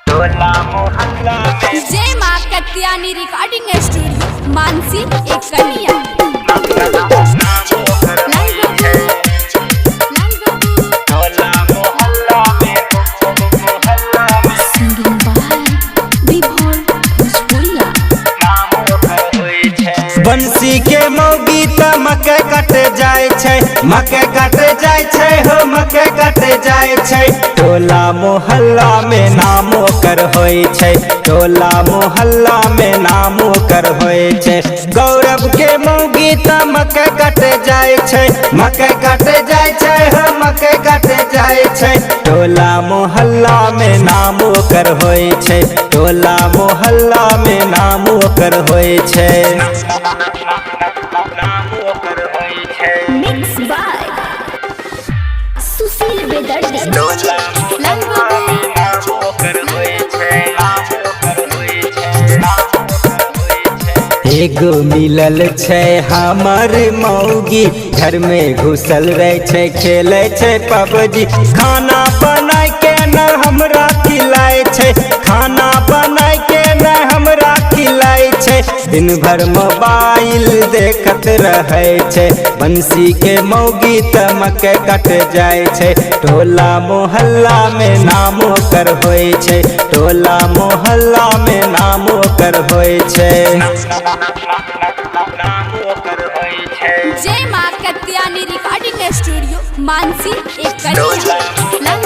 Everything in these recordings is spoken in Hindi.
टोला मोहल्ला में जय माँ कत्यानी रिकॉर्डिंग स्टूडियो मानसी एक कन्या टोला मोहल्ला में सिंगिंग बाय विभोर भोजपुरिया। बंसी के मौगी त मके कटे जाय छै, मके कटे जाय छै हो, मके कटे जाय छै। टोला मोहल्ला में नाम ओकर होय छै, टोला मोहल्ला में नाम ओकर होय छै। गौरव के मौगी त मके कटे जाय छै, मके कटे जाय छै हो, मके कटे जाय छै। टोला मोहल्ला में नाम ओकर होय छै, टोला मोहल्ला में नाम ओकर होय छै। मिक्स बाय सुशील बेदर्दी। टोला मोहल्ला में नाम ओकर होय छै, नाम ओकर होय छै। एगो मिलल छै हमर मौगी, घर में घुसल रहे छै, खेले छै पबजी। खाना बनाय के न हमरा खिलाय छै, खाना बनाय के न हमरा खिलाय छै। दिन भर मोबाइल देखत रहे छै, बंसी के मौगी त मके कट जाय छै। टोला मोहल्ला में नाम ओकर होय छै, टोला मोहल्ला में नाम ओकर होय छै। जय माँ कत्यानी रिकॉर्डिंग स्टूडियो मानसी एक टोला कन्या। नाम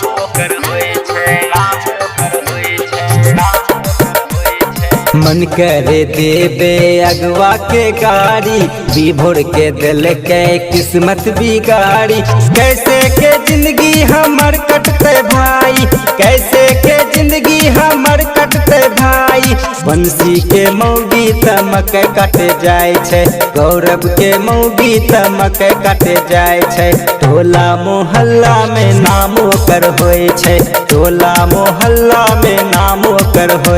ओकर होय छै, नाम ओकर होय छै, नाम ओकर होय छै। मन करे देबे अगवा के गाड़ी, विभोर के दिल के किस्मत बिगाड़ी। कैसे के जिंदगी हमर कटते भाई, कैसे के जिंदगी हमर कटते भाई। बंसी के मौगी त मके कट जाय छै, गौरव के मौगी त मके कट जाय छै। टोला मोहल्ला में नाम ओकर होय छै, टोला मोहल्ला में नाम ओकर होय